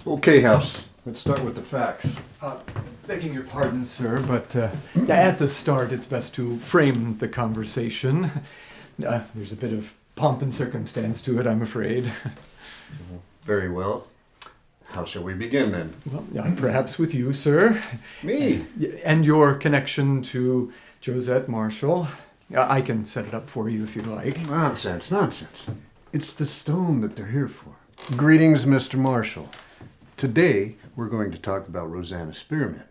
Okay, House. Let's start with the facts. Begging your pardon, sir, but at the start it's best to frame the conversation. There's a bit of pomp and circumstance to it, I'm afraid. Very well. How shall we begin, then? Well, perhaps with you, sir. Me? And your connection to Josette Marshall. I can set it up for you if you like. Nonsense. It's the stone that they're here for. Greetings, Mr. Marshall. Today, we're going to talk about Rosanna Spearman.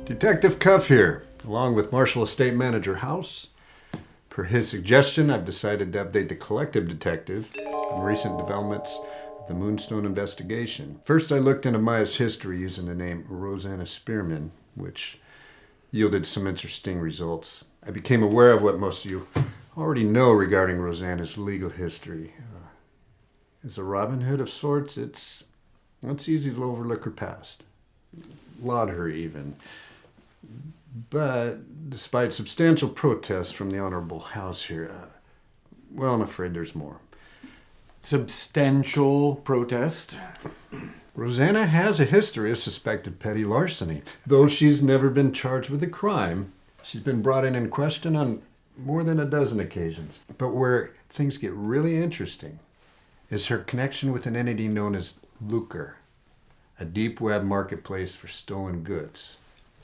Detective Cuff here, along with Marshall Estate Manager House. Per his suggestion, I've decided to update the collective detective on recent developments of the Moonstone investigation. First, I looked into Maya's history using the name Rosanna Spearman, which yielded some interesting results. I became aware of what most of you already know regarding Rosanna's legal history. As a Robin Hood of sorts, it's easy to overlook her past. Laud her even. But despite substantial protests from the Honorable House here, I'm afraid there's more. Substantial protest? Rosanna has a history of suspected petty larceny. Though she's never been charged with a crime, she's been brought in question on more than a dozen occasions. But where things get really interesting is her connection with an entity known as Lucre, a deep web marketplace for stolen goods.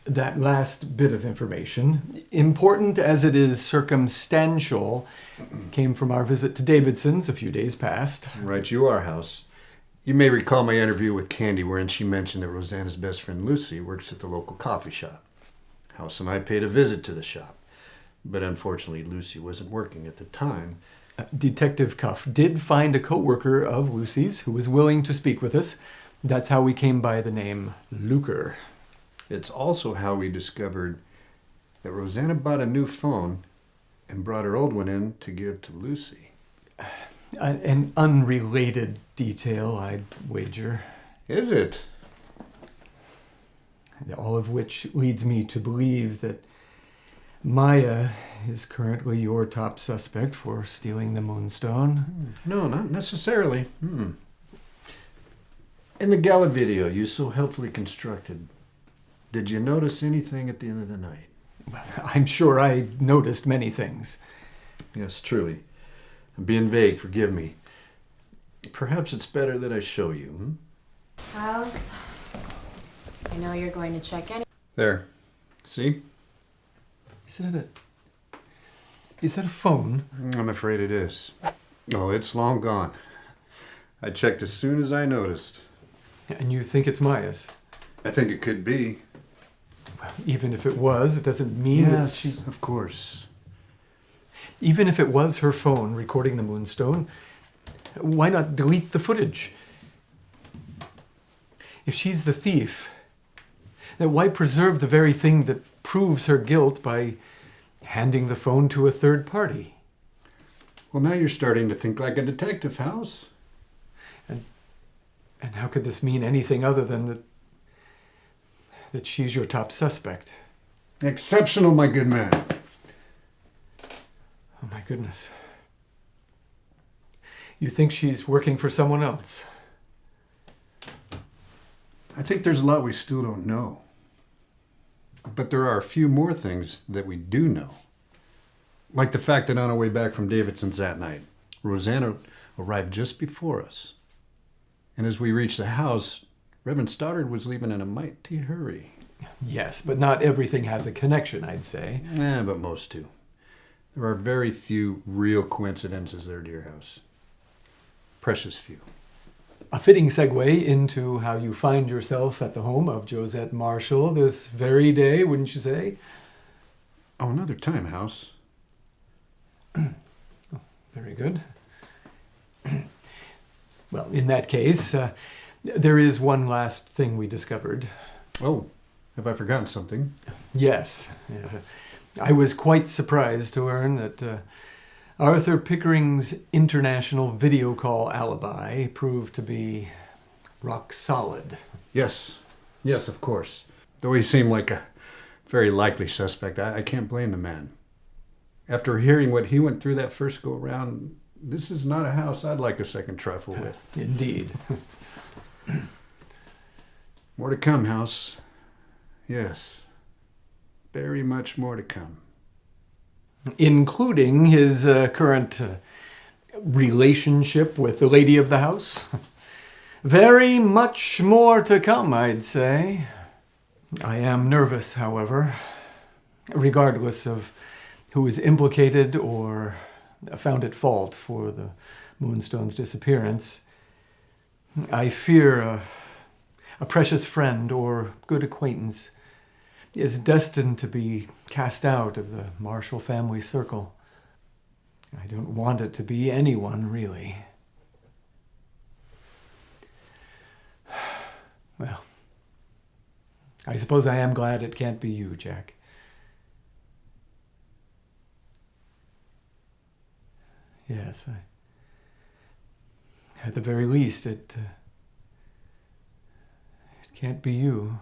That last bit of information, important as it is circumstantial, came from our visit to Davidson's a few days past. Right you are, House. You may recall my interview with Candi wherein she mentioned that Rosanna's best friend Lucy works at the local coffee shop. House and I paid a visit to the shop, but unfortunately Lucy wasn't working at the time. Detective Cuff did find a co-worker of Lucy's who was willing to speak with us. That's how we came by the name Lucre. It's also how we discovered that Rosanna bought a new phone and brought her old one in to give to Lucy. An unrelated detail, I'd wager. Is it? All of which leads me to believe that Maya is currently your top suspect for stealing the Moonstone. No, not necessarily. In the gala video you so helpfully constructed, did you notice anything at the end of the night? Well, I'm sure I noticed many things. Yes, truly. I'm being vague, forgive me. Perhaps it's better that I show you. House, I know you're going to check any. There. See? Is that a phone? I'm afraid it is. Oh, it's long gone. I checked as soon as I noticed. And you think it's Maya's? I think it could be. Well, even if it was, it doesn't mean that she... Yes, of course. Even if it was her phone recording the Moonstone, why not delete the footage? If she's the thief, then why preserve the very thing that proves her guilt by handing the phone to a third party? Well, now you're starting to think like a detective, House. And how could this mean anything other than that she's your top suspect? Exceptional, my good man. Oh my goodness. You think she's working for someone else? I think there's a lot we still don't know. But there are a few more things that we do know. Like the fact that on our way back from Davidson's that night, Rosanna arrived just before us. And as we reached the house, Reverend Stoddard was leaving in a mighty hurry. Yes, but not everything has a connection, I'd say. But most do. There are very few real coincidences there, dear House. Precious few. A fitting segue into how you find yourself at the home of Josette Marshall this very day, wouldn't you say? Oh, another time, House. Very good. Well, in that case, there is one last thing we discovered. Oh, have I forgotten something? Yes. I was quite surprised to learn that Arthur Pickering's international video call alibi proved to be rock solid. Yes. Yes, of course. Though he seemed like a very likely suspect, I can't blame the man. After hearing what he went through that first go-around, this is not a house I'd like a second trifle with. Indeed. More to come, House. Yes. Very much more to come. Including his current relationship with the lady of the house. Very much more to come, I'd say. I am nervous, however, regardless of who is implicated or found at fault for the Moonstone's disappearance. I fear a precious friend or good acquaintance is destined to be cast out of the Marshall family circle. I don't want it to be anyone, really. Well, I suppose I am glad it can't be you, Jack. Yes, at the very least, it can't be you.